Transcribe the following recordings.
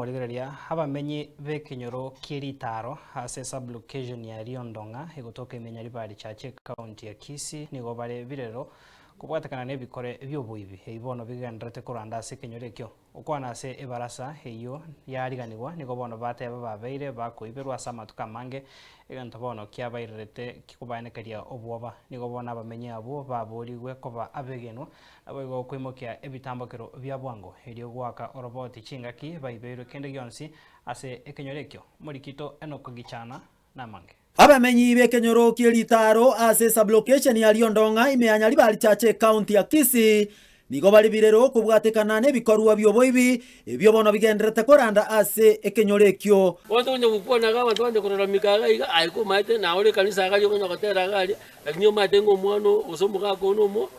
morigereria abamenyi bekinyoro kieritaro ase sublocation ya Riondonga egotoka imenya ribari chache county ya Kisii nigo bare birero kubwatekana nebikore byobuibi eibono bigenderete koranda ase ekenyoro ekio okwana ase ebarasa eyo yariganigwa nigo bono bateba babeire bakoiberwa ase amatuko amange egento bono kiabairerete kikubanekeria obwoba nigo bono abamenyi abo baborigwe koba abegenwa abo igo kwimokia ebitambokero bya bwango erio gwaka oroboti chingaki baibeirwe kende gionsi ase ekenyoro ekio morikito Enoch Gichana namange. Abamenyi bekenyoro kieritaro ase sublocation ya Riondonga imeanya ribari chache county ya Kisii nigo bari birero kubwatekana nebikorwa byoboibi ebyo bono bigenderete koranda ase ekenyoro ekio wonto kunje gukona ga bantu bande korora mikaga iga aiko maite na ore kanisa ga yo kunja gotera gali lakini maite ngo mwana osomuka ko no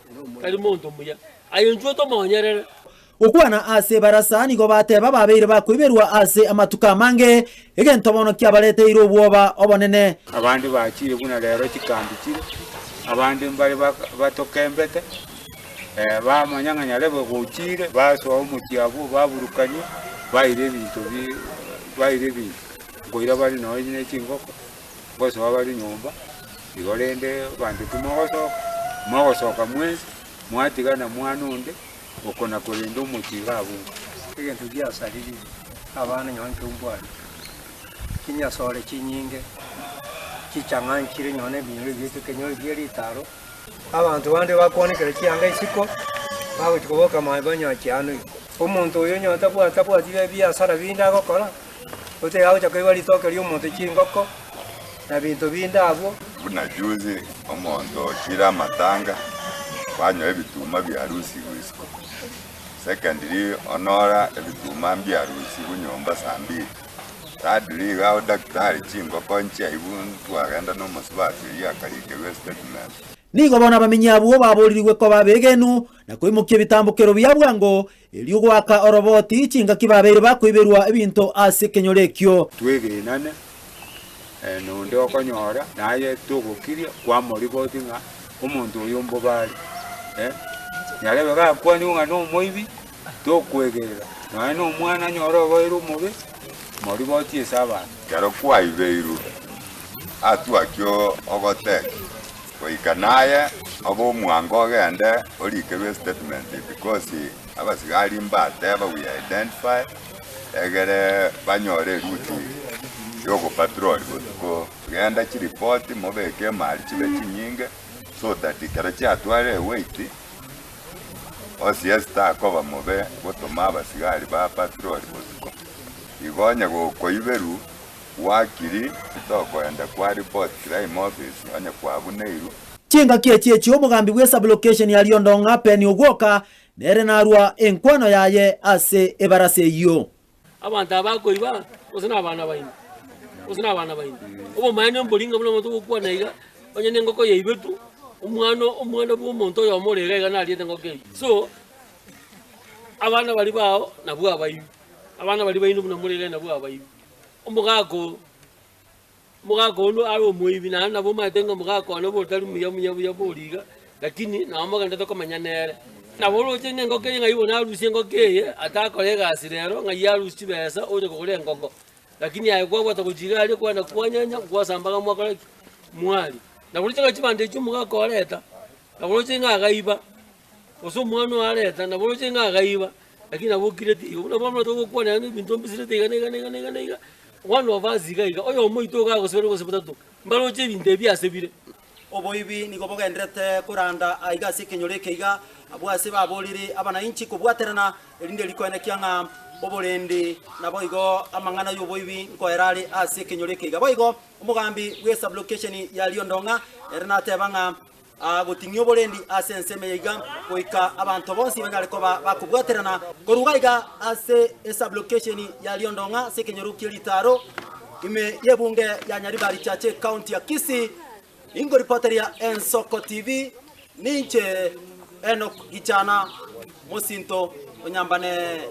kali muntu muya ayo njo to monyerere okwana ase barasa nigo bateba babeire bakwiberwa ase amatuka amange egento bono kiabareteire obwoba obonene abandi bakire buna lero kikambi kire abandi mbali batokembete bamanyanganya lebo gukire baso omutiabu baburukanye baire bintu ngoira bali no nyine kingoko goso bali nyumba igorende bandi tumogosoka mwezi mwatigana mwanunde okona kulinda umutiga abu egento giasariri abana nyonke umbwani kinyasore kinyinge kichangankire nyone bintu byite kenyoro byeritaro abantu bande bakonekere kianga isiko bawe tukoboka mabanyo cyane umuntu uyo nyota bwa dibe byasara binda gokora ote yawo cyakwe litoke lyo umuntu kingoko na bintu binda abo bunajuze omuntu kira matanga banyo ebituma bya harusi wisiko secondly onora ebituma bya harusi bunyomba sambi tadri gao daktari chingo koncha ibuntu agenda no musibati yakarike statement nigo bona abamenyi abo baboririwe ko babegenu na koimukia bitambukero bya bwango elio gwaka oroboti chinga kibabeire bakwiberwa ebinto ase ekenyoro ekio twegenane nonde okonyora naye tugukiria kwa moriboti nga umuntu uyu mbobali nyarebe ga kwani unga no moibi tokwegerera naye no mwana nyoro boiru mubi moriboti esaba karo kwa ibeiru atu akyo ogotek koikanaye abo mwango gende orikewe statement because abasigari mbateba we identify egere banyore ruti yoko patrol ko genda ki report mobeke mali kibe kinyinge so that ikarachi atware wait osiesta koba mobe gotoma abasigari ba patrol ko igonya ko iberu wakiri tokoenda kwa report crime office anya kwa buneiru chinga kiechiechi omugambi bwe sublocation ya Riondonga peni ogwoka nere narwa enkwano yaye ase ebarase iyo abantu abakoiba osina abana baini obo mayane mbolinga buno muntu gukwana iga onye nengoko yeibetu umwana bw'omuntu oyo omorega iga naliete ngoke so abana bali bao nabwo abayi abana bali baino buno morega nabwo abayi omugako no aro muibi na nabo matenga mugako no botari muya boliga lakini na amaganda to kamanyanere na bolo chenye ngoke ngai bona rusi ngoke atakolega asirero ngai yarusi besa oje kokole ngoko lakini ayekwa bota kujiga ali kwa na kwanyanya kwa sambaga mwaka mwali na bolo chenga chibande cy'umugako areta na bolo chenga gaiba oso mwana areta na bolo chenga gaiba lakini abo kireti una bamwe to kwa na bintu mbisirete iga one of us iga oyo moito ga gosebero gosebotatu mbalo che binde byasebire oboibi nigo bogendrete kuranda aiga sekenyore keiga abwase baboriri abana inchi kubwaterana elinde likwene kyanga oborendi nabo igo amangana yoboibi nkoerali ase kenyore keiga boigo umugambi we sublocation ya Riondonga erna tebanga gotingyo borendi ase enseme yiga koika abantu bonsi bengale ko bakubwaterana korugaiga ase sublocation ya Riondonga sekenyoro kieritaro ime yebunge ya Nyaribari chache county ya Kisii ingo reporter ya Ensoko TV ninche Enoch Gichana Musinto Onyambane.